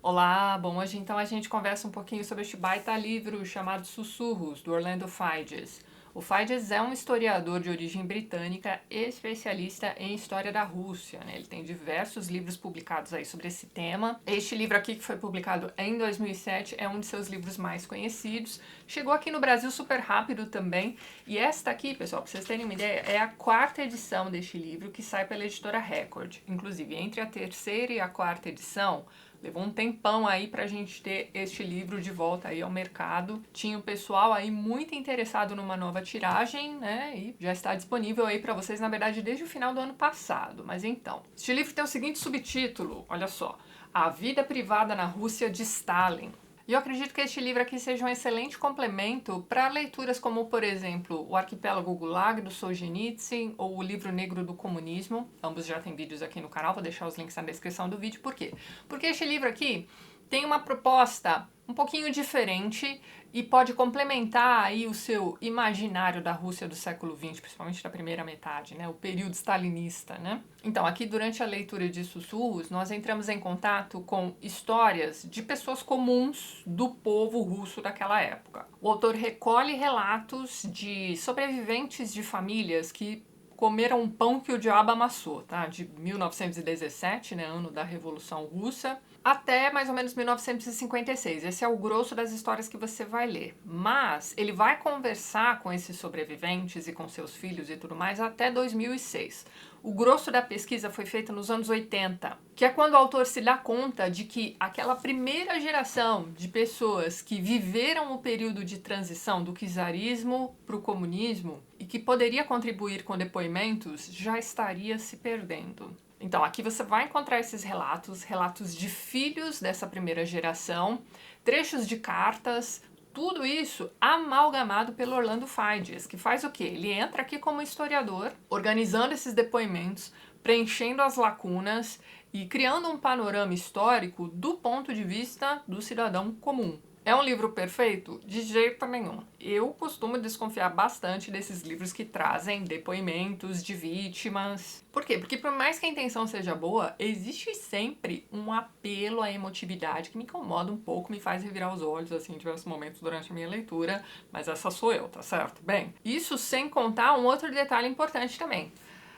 Olá, bom, hoje então a gente conversa um pouquinho sobre este baita livro chamado Sussurros, do Orlando Figes. O Figes é um historiador de origem britânica especialista em história da Rússia, né? Ele tem diversos livros publicados aí sobre esse tema. Este livro aqui, que foi publicado em 2007, é um de seus livros mais conhecidos. Chegou aqui no Brasil super rápido também. E esta aqui, pessoal, para vocês terem uma ideia, é a quarta edição deste livro, que sai pela editora Record. Inclusive, entre a terceira e a quarta edição, levou um tempão aí pra gente ter este livro de volta aí ao mercado. Tinha o pessoal aí muito interessado numa nova tiragem, né? E já está disponível aí pra vocês, na verdade, desde o final do ano passado. Mas então, este livro tem o seguinte subtítulo, olha só: A Vida Privada na Rússia de Stalin. E eu acredito que este livro aqui seja um excelente complemento para leituras como, por exemplo, O Arquipélago Gulag, do Solzhenitsyn, ou O Livro Negro do Comunismo. Ambos já têm vídeos aqui no canal, vou deixar os links na descrição do vídeo. Por quê? Porque este livro aqui tem uma proposta um pouquinho diferente e pode complementar aí o seu imaginário da Rússia do século XX, principalmente da primeira metade, né, o período stalinista, né? Então, aqui durante a leitura de Sussurros, nós entramos em contato com histórias de pessoas comuns do povo russo daquela época. O autor recolhe relatos de sobreviventes de famílias que comeram um pão que o diabo amassou, tá? De 1917, né, ano da Revolução Russa, até mais ou menos 1956. Esse é o grosso das histórias que você vai ler. Mas ele vai conversar com esses sobreviventes e com seus filhos e tudo mais até 2006. O grosso da pesquisa foi feito nos anos 80, que é quando o autor se dá conta de que aquela primeira geração de pessoas que viveram o período de transição do czarismo para o comunismo e que poderia contribuir com depoimentos já estaria se perdendo. Então, aqui você vai encontrar esses relatos de filhos dessa primeira geração, trechos de cartas, tudo isso amalgamado pelo Orlando Figes, que faz o quê? Ele entra aqui como historiador, organizando esses depoimentos, preenchendo as lacunas e criando um panorama histórico do ponto de vista do cidadão comum. É um livro perfeito? De jeito nenhum. Eu costumo desconfiar bastante desses livros que trazem depoimentos de vítimas. Por quê? Porque por mais que a intenção seja boa, existe sempre um apelo à emotividade que me incomoda um pouco, me faz revirar os olhos, assim, em diversos momentos durante a minha leitura, mas essa sou eu, tá certo? Bem, isso sem contar um outro detalhe importante também.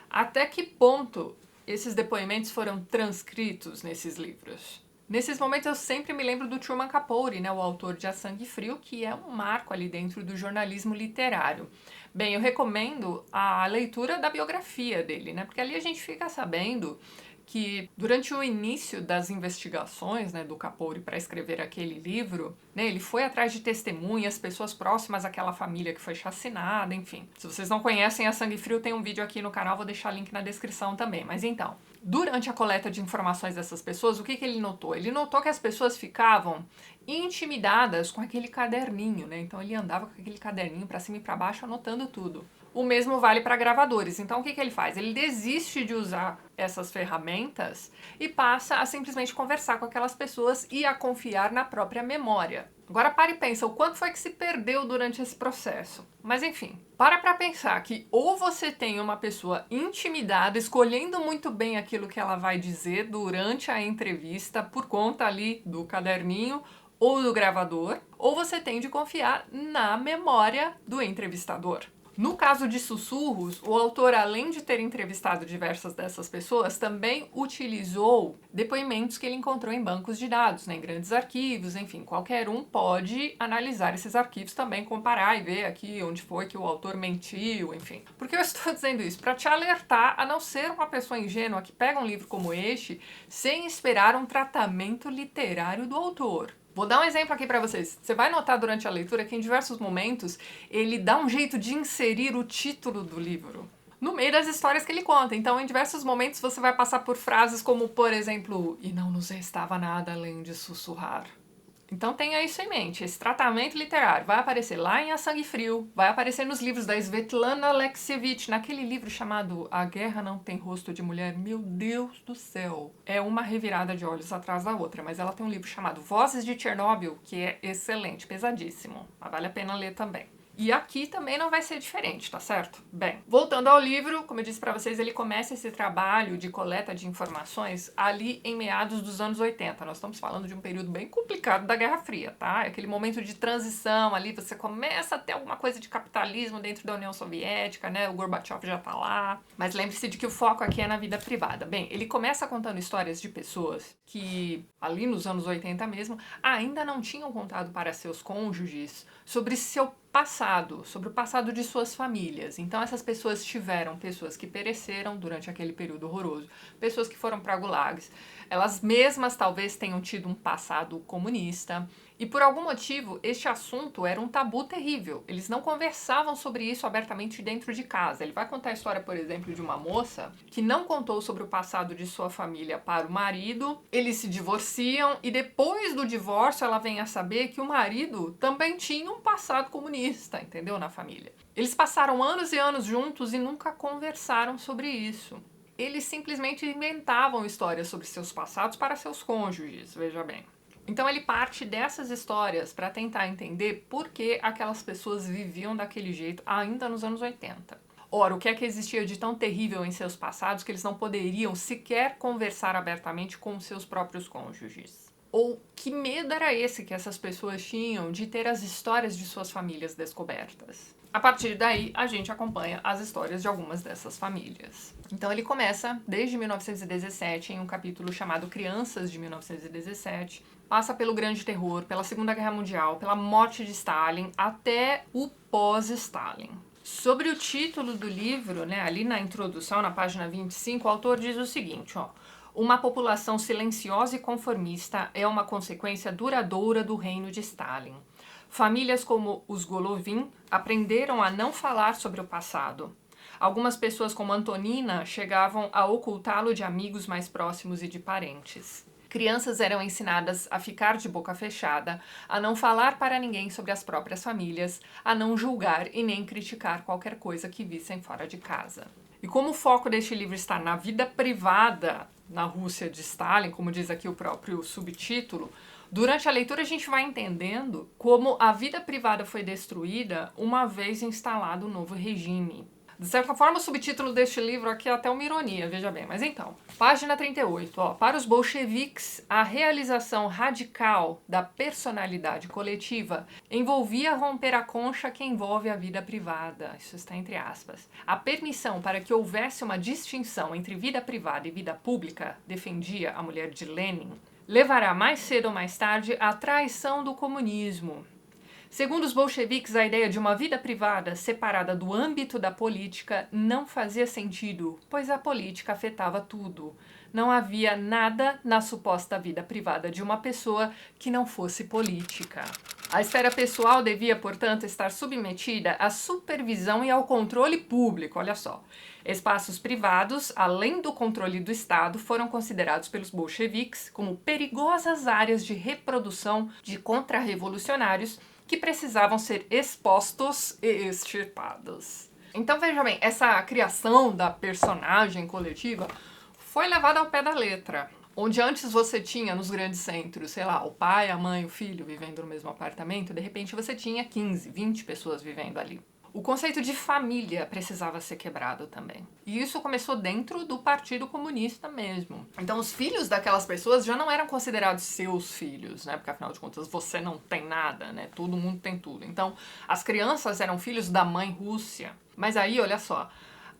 Até que ponto esses depoimentos foram transcritos nesses livros? Nesses momentos eu sempre me lembro do Truman Capote, né, o autor de A Sangue Frio, que é um marco ali dentro do jornalismo literário. Bem, eu recomendo a leitura da biografia dele, né, porque ali a gente fica sabendo que durante o início das investigações, né, do Capote para escrever aquele livro, né, ele foi atrás de testemunhas, pessoas próximas àquela família que foi chacinada, enfim. Se vocês não conhecem A Sangue Frio, tem um vídeo aqui no canal, vou deixar o link na descrição também. Mas então, durante a coleta de informações dessas pessoas, o que ele notou? Ele notou que as pessoas ficavam intimidadas com aquele caderninho, né? Então ele andava com aquele caderninho para cima e para baixo anotando tudo. O mesmo vale para gravadores. Então o que ele faz? Ele desiste de usar essas ferramentas e passa a simplesmente conversar com aquelas pessoas e a confiar na própria memória. Agora para e pensa, o quanto foi que se perdeu durante esse processo? Mas enfim, para pensar que ou você tem uma pessoa intimidada, escolhendo muito bem aquilo que ela vai dizer durante a entrevista por conta ali do caderninho ou do gravador, ou você tem de confiar na memória do entrevistador. No caso de Sussurros, o autor, além de ter entrevistado diversas dessas pessoas, também utilizou depoimentos que ele encontrou em bancos de dados, né, em grandes arquivos, enfim, qualquer um pode analisar esses arquivos também, comparar e ver aqui onde foi que o autor mentiu, enfim. Por que eu estou dizendo isso? Para te alertar a não ser uma pessoa ingênua que pega um livro como este sem esperar um tratamento literário do autor. Vou dar um exemplo aqui para vocês. Você vai notar durante a leitura que em diversos momentos ele dá um jeito de inserir o título do livro no meio das histórias que ele conta. Então, em diversos momentos você vai passar por frases como, por exemplo, e não nos restava nada além de sussurrar. Então tenha isso em mente, esse tratamento literário vai aparecer lá em A Sangue Frio, vai aparecer nos livros da Svetlana Alexievich, naquele livro chamado A Guerra Não Tem Rosto de Mulher. Meu Deus do céu! É uma revirada de olhos atrás da outra, mas ela tem um livro chamado Vozes de Chernobyl, que é excelente, pesadíssimo, mas vale a pena ler também. E aqui também não vai ser diferente, tá certo? Bem, voltando ao livro, como eu disse pra vocês, ele começa esse trabalho de coleta de informações ali em meados dos anos 80. Nós estamos falando de um período bem complicado da Guerra Fria, tá? É aquele momento de transição ali, você começa a ter alguma coisa de capitalismo dentro da União Soviética, né? O Gorbachev já tá lá. Mas lembre-se de que o foco aqui é na vida privada. Bem, ele começa contando histórias de pessoas que, ali nos anos 80 mesmo, ainda não tinham contado para seus cônjuges sobre seu passado, sobre o passado de suas famílias. Então essas pessoas tiveram pessoas que pereceram durante aquele período horroroso, pessoas que foram para gulags, elas mesmas talvez tenham tido um passado comunista, e por algum motivo este assunto era um tabu terrível. Eles não conversavam sobre isso abertamente dentro de casa. Ele vai contar a história, por exemplo, de uma moça que não contou sobre o passado de sua família para o marido, eles se divorciam e depois do divórcio ela vem a saber que o marido também tinha um passado comunista, entendeu? Na família. Eles passaram anos e anos juntos e nunca conversaram sobre isso. Eles simplesmente inventavam histórias sobre seus passados para seus cônjuges, veja bem. Então ele parte dessas histórias para tentar entender por que aquelas pessoas viviam daquele jeito ainda nos anos 80. Ora, o que é que existia de tão terrível em seus passados que eles não poderiam sequer conversar abertamente com seus próprios cônjuges? Ou que medo era esse que essas pessoas tinham de ter as histórias de suas famílias descobertas? A partir daí, a gente acompanha as histórias de algumas dessas famílias. Então ele começa desde 1917 em um capítulo chamado Crianças de 1917, passa pelo Grande Terror, pela Segunda Guerra Mundial, pela morte de Stalin, até o pós-Stalin. Sobre o título do livro, né, ali na introdução, na página 25, o autor diz o seguinte, ó: uma população silenciosa e conformista é uma consequência duradoura do reino de Stalin. Famílias como os Golovin aprenderam a não falar sobre o passado. Algumas pessoas como Antonina chegavam a ocultá-lo de amigos mais próximos e de parentes. Crianças eram ensinadas a ficar de boca fechada, a não falar para ninguém sobre as próprias famílias, a não julgar e nem criticar qualquer coisa que vissem fora de casa. E como o foco deste livro está na vida privada na Rússia de Stalin, como diz aqui o próprio subtítulo, durante a leitura a gente vai entendendo como a vida privada foi destruída uma vez instalado o novo regime. De certa forma, o subtítulo deste livro aqui é até uma ironia, veja bem. Mas então, página 38, ó. Para os bolcheviques, a realização radical da personalidade coletiva envolvia romper a concha que envolve a vida privada. Isso está entre aspas. A permissão para que houvesse uma distinção entre vida privada e vida pública, defendia a mulher de Lenin, levará mais cedo ou mais tarde à traição do comunismo. Segundo os bolcheviques, a ideia de uma vida privada separada do âmbito da política não fazia sentido, pois a política afetava tudo. Não havia nada na suposta vida privada de uma pessoa que não fosse política. A esfera pessoal devia, portanto, estar submetida à supervisão e ao controle público, olha só. Espaços privados, além do controle do Estado, foram considerados pelos bolcheviques como perigosas áreas de reprodução de contra-revolucionários que precisavam ser expostos e extirpados. Então veja bem, essa criação da personagem coletiva foi levada ao pé da letra. Onde antes você tinha nos grandes centros, sei lá, o pai, a mãe, o filho vivendo no mesmo apartamento, de repente você tinha 15, 20 pessoas vivendo ali. O conceito de família precisava ser quebrado também. E isso começou dentro do Partido Comunista mesmo. Então os filhos daquelas pessoas já não eram considerados seus filhos, né? Porque afinal de contas você não tem nada, né? Todo mundo tem tudo. Então as crianças eram filhos da mãe Rússia. Mas aí, olha só,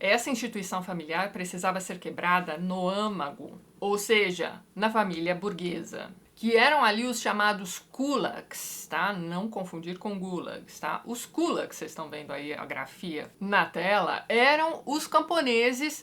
essa instituição familiar precisava ser quebrada no âmago, ou seja, na família burguesa, que eram ali os chamados kulaks, tá? Não confundir com gulags, tá? Os kulaks, vocês estão vendo aí a grafia na tela, eram os camponeses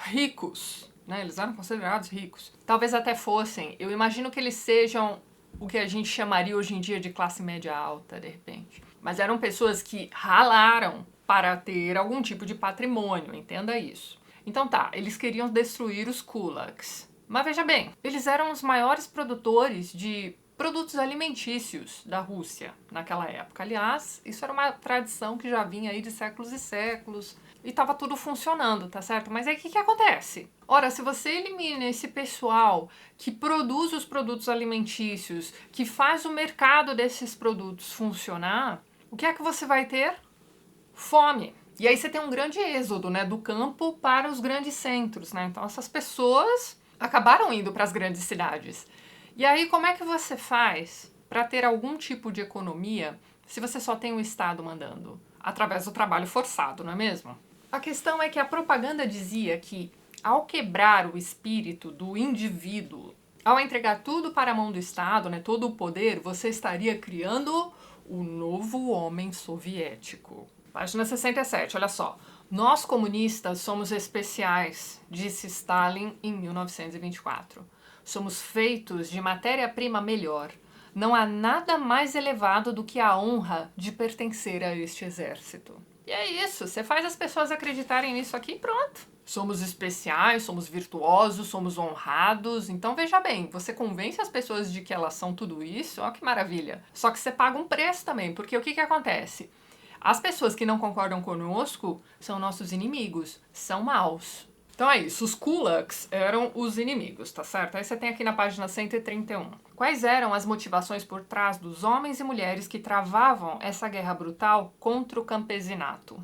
ricos, né? Eles eram considerados ricos. Talvez até fossem, eu imagino que eles sejam o que a gente chamaria hoje em dia de classe média alta, de repente. Mas eram pessoas que ralaram para ter algum tipo de patrimônio, entenda isso. Então tá, eles queriam destruir os kulaks. Mas veja bem, eles eram os maiores produtores de produtos alimentícios da Rússia naquela época. Aliás, isso era uma tradição que já vinha aí de séculos e séculos e estava tudo funcionando, tá certo? Mas aí o que acontece? Ora, se você elimina esse pessoal que produz os produtos alimentícios, que faz o mercado desses produtos funcionar, o que é que você vai ter? Fome. E aí você tem um grande êxodo, né, do campo para os grandes centros, né? Então essas pessoas acabaram indo para as grandes cidades. E aí como é que você faz para ter algum tipo de economia se você só tem o Estado mandando? Através do trabalho forçado, não é mesmo? A questão é que a propaganda dizia que, ao quebrar o espírito do indivíduo, ao entregar tudo para a mão do Estado, né, todo o poder, você estaria criando o novo homem soviético. Página 67, olha só. Nós comunistas somos especiais, disse Stalin em 1924. Somos feitos de matéria-prima melhor. Não há nada mais elevado do que a honra de pertencer a este exército. E é isso, você faz as pessoas acreditarem nisso aqui e pronto. Somos especiais, somos virtuosos, somos honrados. Então veja bem, você convence as pessoas de que elas são tudo isso, ó que maravilha. Só que você paga um preço também, porque o que acontece? As pessoas que não concordam conosco são nossos inimigos, são maus. Então é isso, os kulaks eram os inimigos, tá certo? Aí você tem aqui na página 131. Quais eram as motivações por trás dos homens e mulheres que travavam essa guerra brutal contra o campesinato?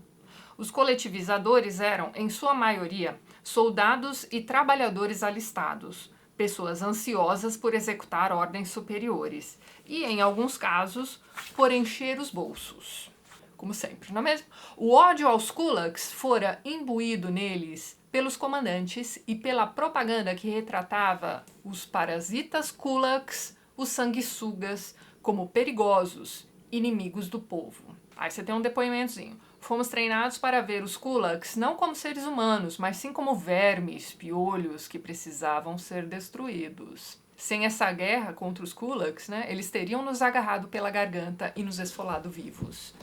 Os coletivizadores eram, em sua maioria, soldados e trabalhadores alistados, pessoas ansiosas por executar ordens superiores e, em alguns casos, por encher os bolsos. Como sempre, não é mesmo? O ódio aos kulaks fora imbuído neles pelos comandantes e pela propaganda que retratava os parasitas kulaks, os sanguessugas, como perigosos, inimigos do povo. Aí você tem um depoimentozinho. Fomos treinados para ver os kulaks não como seres humanos, mas sim como vermes, piolhos que precisavam ser destruídos. Sem essa guerra contra os kulaks, né, eles teriam nos agarrado pela garganta e nos esfolado vivos.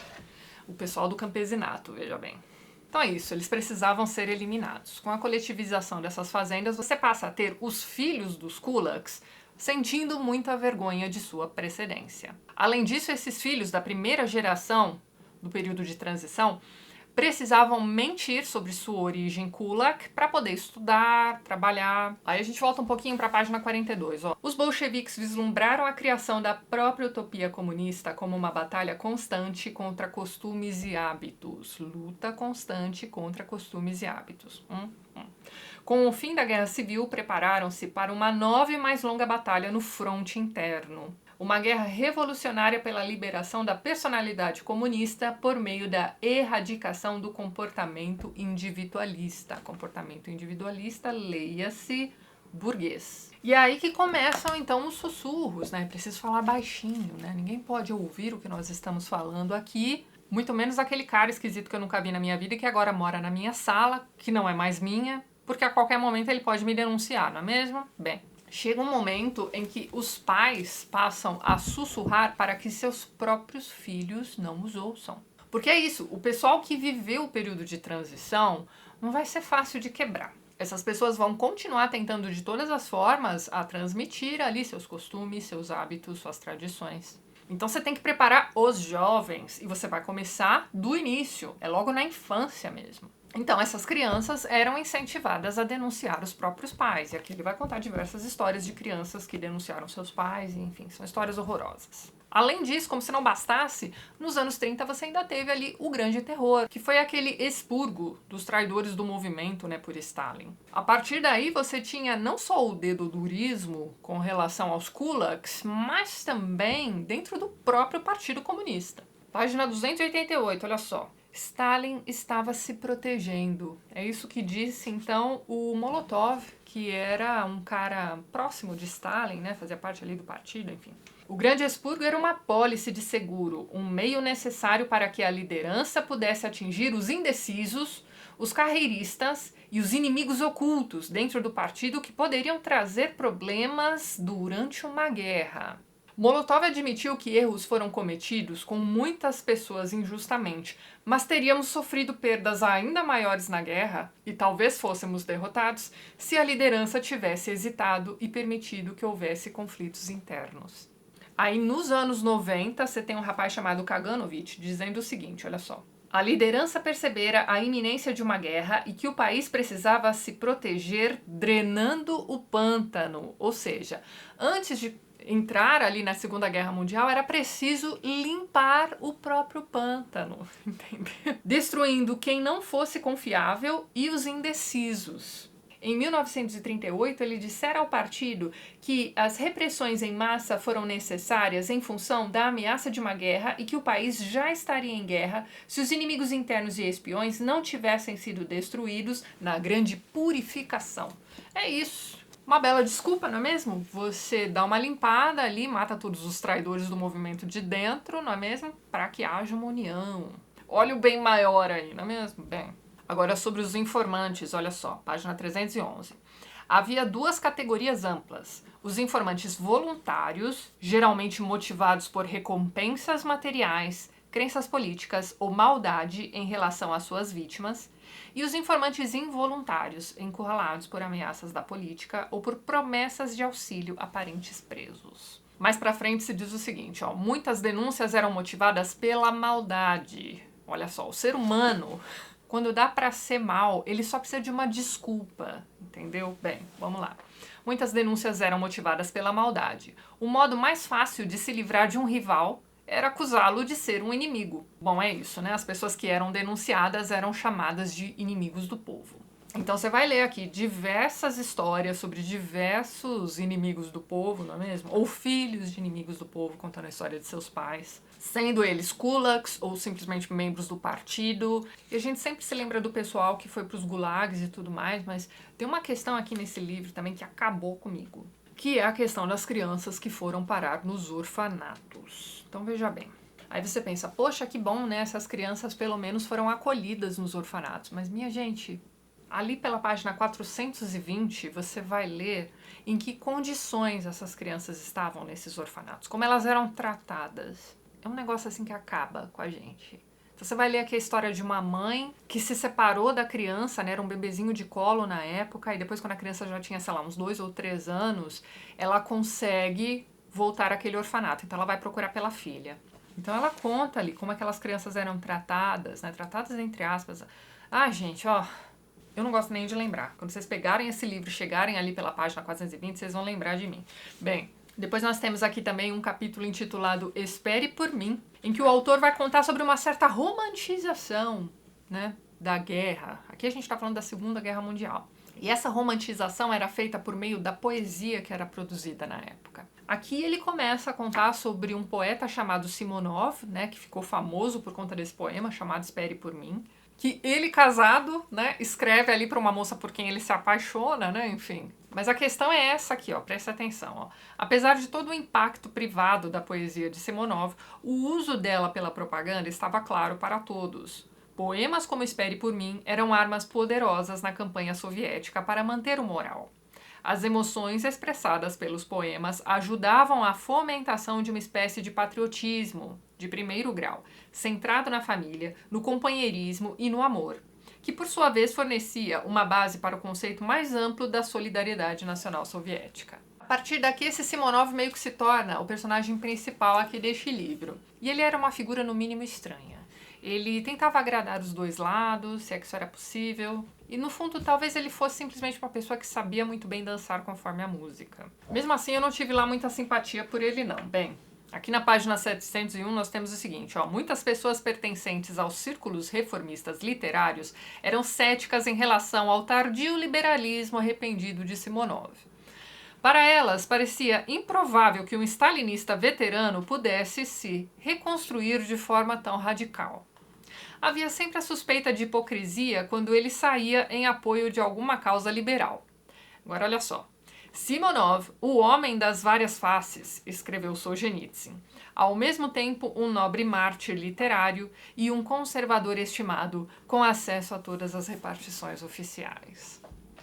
O pessoal do campesinato, veja bem. Então é isso, eles precisavam ser eliminados. Com a coletivização dessas fazendas, você passa a ter os filhos dos kulaks sentindo muita vergonha de sua precedência. Além disso, esses filhos da primeira geração do período de transição precisavam mentir sobre sua origem kulak para poder estudar, trabalhar. Aí a gente volta um pouquinho para a página 42. Ó. Os bolcheviques vislumbraram a criação da própria utopia comunista como uma batalha constante contra costumes e hábitos. Luta constante contra costumes e hábitos. Com o fim da Guerra Civil, prepararam-se para uma nova e mais longa batalha no fronte interno. Uma guerra revolucionária pela liberação da personalidade comunista por meio da erradicação do comportamento individualista. Comportamento individualista, leia-se burguês. E é aí que começam então os sussurros, né? Preciso falar baixinho, né? Ninguém pode ouvir o que nós estamos falando aqui, muito menos aquele cara esquisito que eu nunca vi na minha vida e que agora mora na minha sala, que não é mais minha, porque a qualquer momento ele pode me denunciar, não é mesmo? Bem, chega um momento em que os pais passam a sussurrar para que seus próprios filhos não os ouçam. Porque é isso, o pessoal que viveu o período de transição não vai ser fácil de quebrar. Essas pessoas vão continuar tentando de todas as formas a transmitir ali seus costumes, seus hábitos, suas tradições. Então você tem que preparar os jovens e você vai começar do início, é logo na infância mesmo. Então, essas crianças eram incentivadas a denunciar os próprios pais. E aqui ele vai contar diversas histórias de crianças que denunciaram seus pais, e, enfim, são histórias horrorosas. Além disso, como se não bastasse, nos anos 30 você ainda teve ali o Grande Terror, que foi aquele expurgo dos traidores do movimento, né, por Stalin. A partir daí você tinha não só o dedodurismo com relação aos kulaks, mas também dentro do próprio Partido Comunista. Página 288, olha só. Stalin estava se protegendo. É isso que disse, então, o Molotov, que era um cara próximo de Stalin, né? Fazia parte ali do partido, enfim. O Grande Expurgo era uma apólice de seguro, um meio necessário para que a liderança pudesse atingir os indecisos, os carreiristas e os inimigos ocultos dentro do partido que poderiam trazer problemas durante uma guerra. Molotov admitiu que erros foram cometidos com muitas pessoas injustamente, mas teríamos sofrido perdas ainda maiores na guerra, e talvez fôssemos derrotados, se a liderança tivesse hesitado e permitido que houvesse conflitos internos. Aí nos anos 90, você tem um rapaz chamado Kaganovich dizendo o seguinte, olha só. A liderança percebera a iminência de uma guerra e que o país precisava se proteger drenando o pântano, ou seja, antes de entrar ali na Segunda Guerra Mundial, era preciso limpar o próprio pântano, entendeu? Destruindo quem não fosse confiável e os indecisos. Em 1938, ele dissera ao partido que as repressões em massa foram necessárias em função da ameaça de uma guerra e que o país já estaria em guerra se os inimigos internos e espiões não tivessem sido destruídos na grande purificação. É isso. Uma bela desculpa, não é mesmo? Você dá uma limpada ali, mata todos os traidores do movimento de dentro, não é mesmo? Para que haja uma união. Olha o bem maior aí, não é mesmo? Bem... Agora, sobre os informantes, olha só, página 311. Havia duas categorias amplas. Os informantes voluntários, geralmente motivados por recompensas materiais, crenças políticas ou maldade em relação às suas vítimas, e os informantes involuntários, encurralados por ameaças da política ou por promessas de auxílio a parentes presos. Mais pra frente se diz o seguinte, ó, muitas denúncias eram motivadas pela maldade. Olha só, o ser humano... Quando dá pra ser mal, ele só precisa de uma desculpa, entendeu? Bem, vamos lá. Muitas denúncias eram motivadas pela maldade. O modo mais fácil de se livrar de um rival era acusá-lo de ser um inimigo. Bom, é isso, né? As pessoas que eram denunciadas eram chamadas de inimigos do povo. Então você vai ler aqui diversas histórias sobre diversos inimigos do povo, não é mesmo? Ou filhos de inimigos do povo contando a história de seus pais, sendo eles kulaks ou simplesmente membros do partido. E a gente sempre se lembra do pessoal que foi para os gulags e tudo mais, mas tem uma questão aqui nesse livro também que acabou comigo, que é a questão das crianças que foram parar nos orfanatos. Então veja bem. Aí você pensa, poxa, que bom, né? Essas crianças pelo menos foram acolhidas nos orfanatos. Mas minha gente... Ali pela página 420, você vai ler em que condições essas crianças estavam nesses orfanatos, como elas eram tratadas. É um negócio assim que acaba com a gente. Então, você vai ler aqui a história de uma mãe que se separou da criança, né, era um bebezinho de colo na época, e depois quando a criança já tinha, sei lá, uns 2 ou 3 anos, ela consegue voltar àquele orfanato, então ela vai procurar pela filha. Então ela conta ali como aquelas crianças eram tratadas, né, tratadas entre aspas. Ah, gente, ó... Eu não gosto nem de lembrar. Quando vocês pegarem esse livro e chegarem ali pela página 420, vocês vão lembrar de mim. Bem, depois nós temos aqui também um capítulo intitulado Espere por Mim, em que o autor vai contar sobre uma certa romantização, né, da guerra. Aqui a gente está falando da Segunda Guerra Mundial. E essa romantização era feita por meio da poesia que era produzida na época. Aqui ele começa a contar sobre um poeta chamado Simonov, né, que ficou famoso por conta desse poema chamado Espere por Mim, que ele, casado, né, escreve ali para uma moça por quem ele se apaixona, né, enfim. Mas a questão é essa aqui, ó, presta atenção, ó. Apesar de todo o impacto privado da poesia de Simonov, o uso dela pela propaganda estava claro para todos. Poemas como Espere por Mim eram armas poderosas na campanha soviética para manter o moral. As emoções expressadas pelos poemas ajudavam à fomentação de uma espécie de patriotismo de primeiro grau, centrado na família, no companheirismo e no amor, que por sua vez fornecia uma base para o conceito mais amplo da solidariedade nacional soviética. A partir daqui, esse Simonov meio que se torna o personagem principal aqui deste livro. E ele era uma figura no mínimo estranha. Ele tentava agradar os dois lados, se é que isso era possível. E no fundo, talvez ele fosse simplesmente uma pessoa que sabia muito bem dançar conforme a música. Mesmo assim, eu não tive lá muita simpatia por ele não. Bem, aqui na página 701 nós temos o seguinte, ó, muitas pessoas pertencentes aos círculos reformistas literários eram céticas em relação ao tardio liberalismo arrependido de Simonov. Para elas, parecia improvável que um stalinista veterano pudesse se reconstruir de forma tão radical. Havia sempre a suspeita de hipocrisia quando ele saía em apoio de alguma causa liberal. Agora olha só. Simonov, o homem das várias faces, escreveu Solzhenitsyn, ao mesmo tempo um nobre mártir literário e um conservador estimado com acesso a todas as repartições oficiais.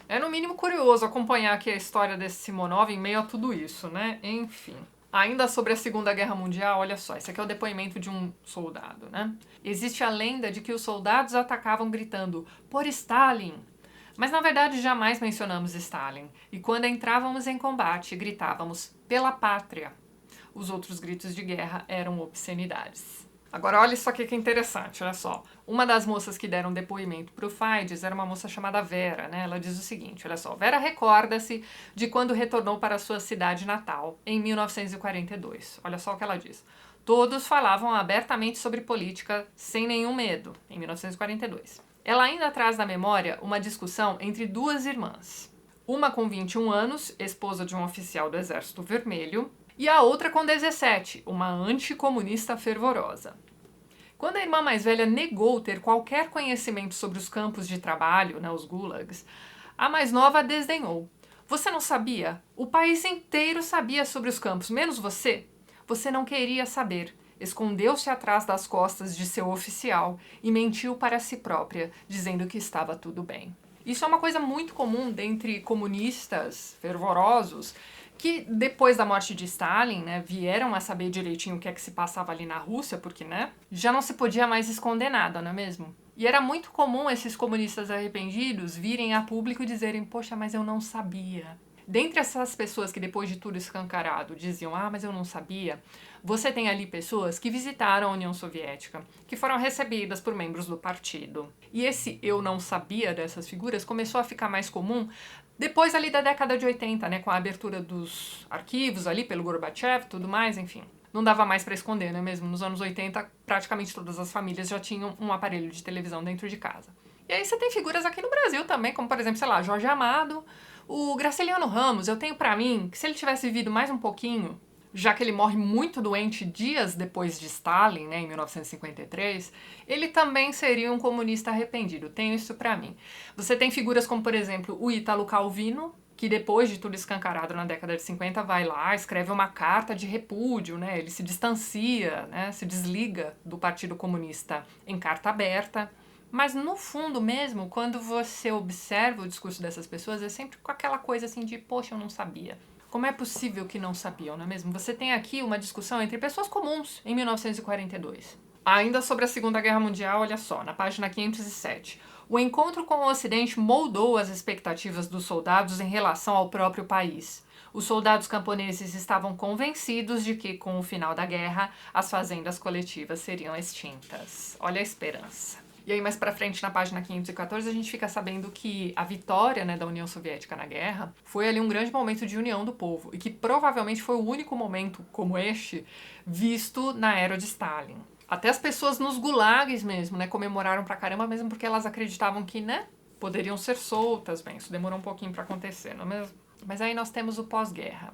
É no mínimo curioso acompanhar aqui a história desse Simonov em meio a tudo isso, né? Enfim. Ainda sobre a Segunda Guerra Mundial, olha só, esse aqui é o depoimento de um soldado, né? Existe a lenda de que os soldados atacavam gritando, por Stalin! Mas na verdade jamais mencionamos Stalin, e quando entrávamos em combate, gritávamos, pela pátria! Os outros gritos de guerra eram obscenidades. Agora olha isso aqui que é interessante, olha só. Uma das moças que deram depoimento para o Fides era uma moça chamada Vera, né? Ela diz o seguinte, olha só. Vera recorda-se de quando retornou para sua cidade natal, em 1942. Olha só o que ela diz. Todos falavam abertamente sobre política sem nenhum medo, em 1942. Ela ainda traz na memória uma discussão entre duas irmãs. Uma com 21 anos, esposa de um oficial do Exército Vermelho, e a outra com 17, uma anticomunista fervorosa. Quando a irmã mais velha negou ter qualquer conhecimento sobre os campos de trabalho, né, os gulags, a mais nova desdenhou. Você não sabia? O país inteiro sabia sobre os campos, menos você. Você não queria saber. Escondeu-se atrás das costas de seu oficial e mentiu para si própria, dizendo que estava tudo bem. Isso é uma coisa muito comum dentre comunistas fervorosos que depois da morte de Stalin, né, vieram a saber direitinho o que é que se passava ali na Rússia, porque, né, já não se podia mais esconder nada, não é mesmo? E era muito comum esses comunistas arrependidos virem a público e dizerem, poxa, mas eu não sabia. Dentre essas pessoas que depois de tudo escancarado diziam, ah, mas eu não sabia, você tem ali pessoas que visitaram a União Soviética, que foram recebidas por membros do partido. E esse eu não sabia dessas figuras começou a ficar mais comum depois ali da década de 80, né, com a abertura dos arquivos ali pelo Gorbachev e tudo mais, enfim. Não dava mais para esconder, né, mesmo nos anos 80, praticamente todas as famílias já tinham um aparelho de televisão dentro de casa. E aí você tem figuras aqui no Brasil também, como por exemplo, sei lá, Jorge Amado, o Graciliano Ramos. Eu tenho pra mim que se ele tivesse vivido mais um pouquinho, já que ele morre muito doente dias depois de Stalin, né, em 1953, ele também seria um comunista arrependido. Tenho isso pra mim. Você tem figuras como, por exemplo, o Ítalo Calvino, que depois de tudo escancarado na década de 50 vai lá, escreve uma carta de repúdio, né? Ele se distancia, né? Se desliga do Partido Comunista em carta aberta. Mas no fundo mesmo, quando você observa o discurso dessas pessoas, é sempre com aquela coisa assim de, poxa, eu não sabia. Como é possível que não sabiam, não é mesmo? Você tem aqui uma discussão entre pessoas comuns em 1942. Ainda sobre a Segunda Guerra Mundial, olha só, na página 507. O encontro com o Ocidente moldou as expectativas dos soldados em relação ao próprio país. Os soldados camponeses estavam convencidos de que, com o final da guerra, as fazendas coletivas seriam extintas. Olha a esperança. E aí, mais pra frente, na página 514, a gente fica sabendo que a vitória, né, da União Soviética na guerra foi ali um grande momento de união do povo e que provavelmente foi o único momento como este visto na era de Stalin. Até as pessoas nos gulags mesmo, né, comemoraram pra caramba, mesmo porque elas acreditavam que, né, poderiam ser soltas. Bem, isso demorou um pouquinho pra acontecer, não é mesmo? Mas aí nós temos o pós-guerra.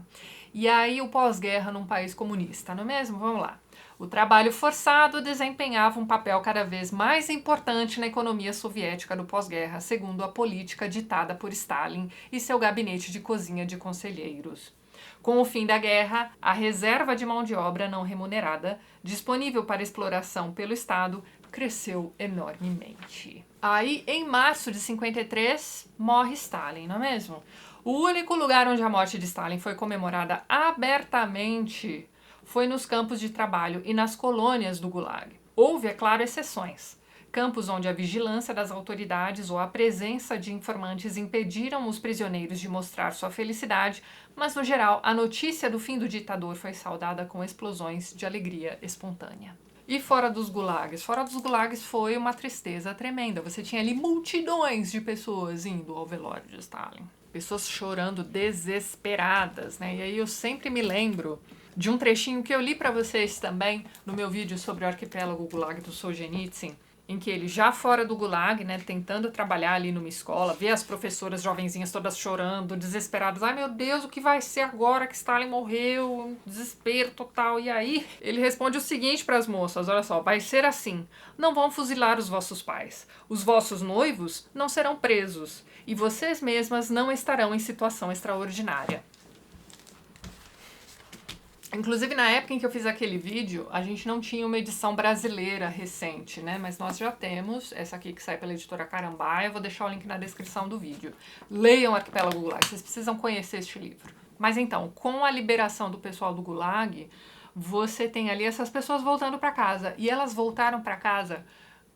E aí o pós-guerra num país comunista, não é mesmo? Vamos lá. O trabalho forçado desempenhava um papel cada vez mais importante na economia soviética do pós-guerra, segundo a política ditada por Stalin e seu gabinete de cozinha de conselheiros. Com o fim da guerra, a reserva de mão de obra não remunerada, disponível para exploração pelo Estado, cresceu enormemente. Aí, em março de 53, morre Stalin, não é mesmo? O único lugar onde a morte de Stalin foi comemorada abertamente foi nos campos de trabalho e nas colônias do Gulag. Houve, é claro, exceções. Campos onde a vigilância das autoridades ou a presença de informantes impediram os prisioneiros de mostrar sua felicidade, mas, no geral, a notícia do fim do ditador foi saudada com explosões de alegria espontânea. E fora dos gulags? Fora dos gulags foi uma tristeza tremenda. Você tinha ali multidões de pessoas indo ao velório de Stalin. Pessoas chorando desesperadas, né? E aí eu sempre me lembro de um trechinho que eu li para vocês também no meu vídeo sobre o arquipélago Gulag do Solzhenitsyn, em que ele, já fora do Gulag, né, tentando trabalhar ali numa escola, vê as professoras jovenzinhas todas chorando, desesperadas. Ai, meu Deus, o que vai ser agora que Stalin morreu? Desespero total. E aí, ele responde o seguinte para as moças, olha só, vai ser assim, não vão fuzilar os vossos pais, os vossos noivos não serão presos, e vocês mesmas não estarão em situação extraordinária. Inclusive, na época em que eu fiz aquele vídeo, a gente não tinha uma edição brasileira recente, né? Mas nós já temos, essa aqui que sai pela editora Carambaia, eu vou deixar o link na descrição do vídeo. Leiam Arquipélago Gulag, vocês precisam conhecer este livro. Mas então, com a liberação do pessoal do Gulag, você tem ali essas pessoas voltando para casa. E elas voltaram para casa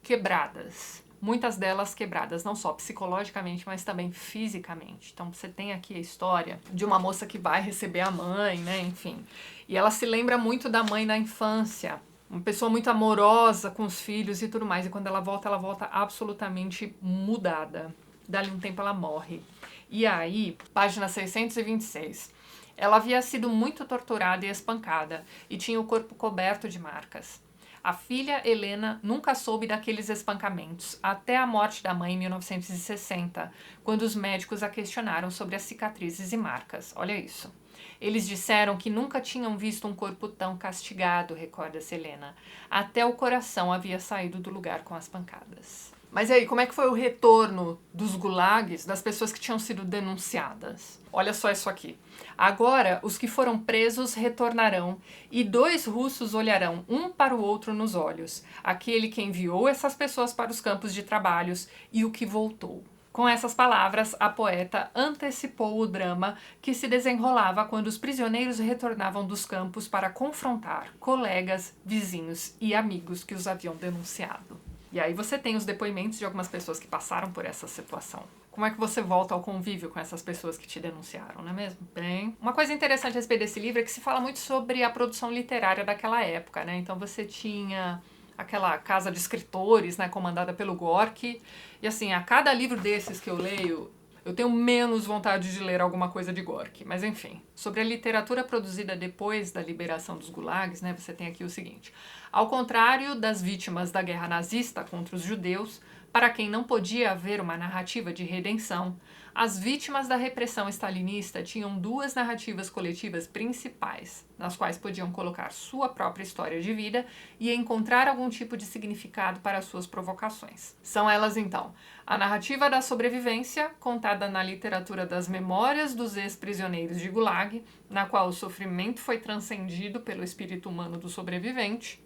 quebradas. Muitas delas quebradas, não só psicologicamente, mas também fisicamente. Então você tem aqui a história de uma moça que vai receber a mãe, né, enfim. E ela se lembra muito da mãe na infância, uma pessoa muito amorosa com os filhos e tudo mais. E quando ela volta absolutamente mudada. Dali um tempo ela morre. E aí, página 626. Ela havia sido muito torturada e espancada e tinha o corpo coberto de marcas. A filha, Helena, nunca soube daqueles espancamentos, até a morte da mãe em 1960, quando os médicos a questionaram sobre as cicatrizes e marcas. Olha isso. Eles disseram que nunca tinham visto um corpo tão castigado, recorda-se Helena. Até o coração havia saído do lugar com as pancadas. Mas e aí, como é que foi o retorno dos gulags das pessoas que tinham sido denunciadas? Olha só isso aqui. Agora, os que foram presos retornarão e 2 russos olharão um para o outro nos olhos, aquele que enviou essas pessoas para os campos de trabalhos e o que voltou. Com essas palavras, a poeta antecipou o drama que se desenrolava quando os prisioneiros retornavam dos campos para confrontar colegas, vizinhos e amigos que os haviam denunciado. E aí você tem os depoimentos de algumas pessoas que passaram por essa situação. Como é que você volta ao convívio com essas pessoas que te denunciaram, não é mesmo? Bem, uma coisa interessante a respeito desse livro é que se fala muito sobre a produção literária daquela época, né? Então você tinha aquela casa de escritores, né, comandada pelo Gorky, e assim, a cada livro desses que eu leio, eu tenho menos vontade de ler alguma coisa de Gorky, mas enfim. Sobre a literatura produzida depois da liberação dos gulags, né, você tem aqui o seguinte. Ao contrário das vítimas da guerra nazista contra os judeus, para quem não podia haver uma narrativa de redenção, as vítimas da repressão stalinista tinham 2 narrativas coletivas principais, nas quais podiam colocar sua própria história de vida e encontrar algum tipo de significado para suas provocações. São elas, então, a narrativa da sobrevivência, contada na literatura das memórias dos ex-prisioneiros de Gulag, na qual o sofrimento foi transcendido pelo espírito humano do sobrevivente,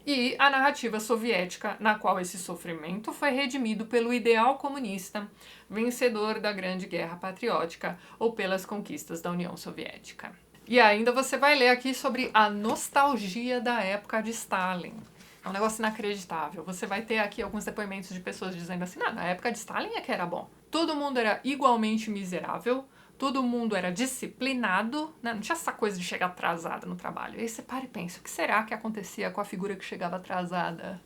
e a narrativa soviética, na qual esse sofrimento foi redimido pelo ideal comunista, vencedor da Grande Guerra Patriótica ou pelas conquistas da União Soviética. E ainda você vai ler aqui sobre a nostalgia da época de Stalin. É um negócio inacreditável. Você vai ter aqui alguns depoimentos de pessoas dizendo assim, na época de Stalin é que era bom. Todo mundo era igualmente miserável, todo mundo era disciplinado, né? Não tinha essa coisa de chegar atrasada no trabalho. E aí você para e pensa, o que será que acontecia com a figura que chegava atrasada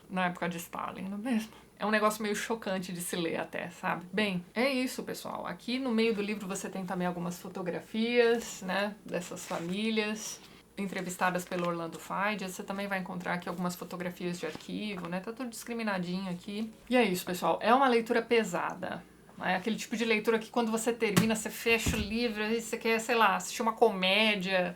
na época de Stalin, não é mesmo? É um negócio meio chocante de se ler até, sabe? Bem, é isso, pessoal. Aqui no meio do livro você tem também algumas fotografias, né, dessas famílias entrevistadas pelo Orlando Figes. Você também vai encontrar aqui algumas fotografias de arquivo, né? Tá tudo discriminadinho aqui. E é isso, pessoal. É uma leitura pesada. É aquele tipo de leitura que quando você termina, você fecha o livro e você quer, sei lá, assistir uma comédia.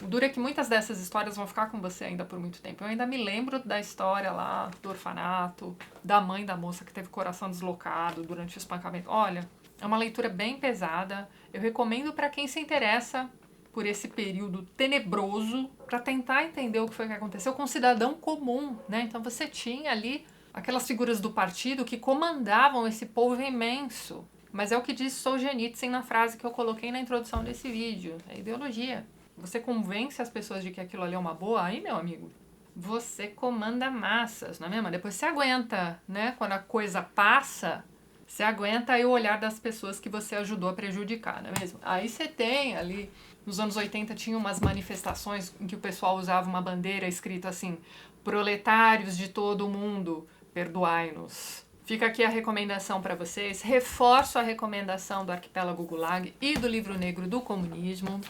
O duro é que muitas dessas histórias vão ficar com você ainda por muito tempo. Eu ainda me lembro da história lá do orfanato, da mãe da moça que teve o coração deslocado durante o espancamento. Olha, é uma leitura bem pesada. Eu recomendo para quem se interessa por esse período tenebroso, para tentar entender o que foi que aconteceu com um cidadão comum, né? Então você tinha ali aquelas figuras do partido que comandavam esse povo imenso. Mas é o que diz Solzhenitsyn na frase que eu coloquei na introdução desse vídeo. É ideologia. Você convence as pessoas de que aquilo ali é uma boa, aí, meu amigo, você comanda massas, não é mesmo? Depois você aguenta, né? Quando a coisa passa, você aguenta aí o olhar das pessoas que você ajudou a prejudicar, não é mesmo? Aí você tem ali, nos anos 80 tinha umas manifestações em que o pessoal usava uma bandeira escrita assim, proletários de todo o mundo, perdoai-nos. Fica aqui a recomendação para vocês. Reforço a recomendação do Arquipélago Gulag e do Livro Negro do Comunismo.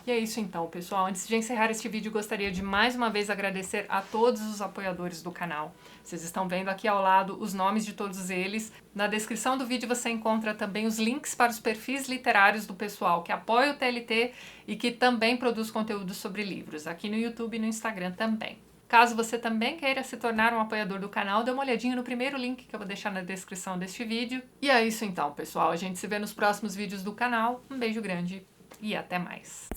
E é isso então, pessoal. Antes de encerrar este vídeo, gostaria de mais uma vez agradecer a todos os apoiadores do canal. Vocês estão vendo aqui ao lado os nomes de todos eles. Na descrição do vídeo você encontra também os links para os perfis literários do pessoal que apoia o TLT e que também produz conteúdo sobre livros, aqui no YouTube e no Instagram também. Caso você também queira se tornar um apoiador do canal, dê uma olhadinha no primeiro link que eu vou deixar na descrição deste vídeo. E é isso então, pessoal. A gente se vê nos próximos vídeos do canal. Um beijo grande e até mais.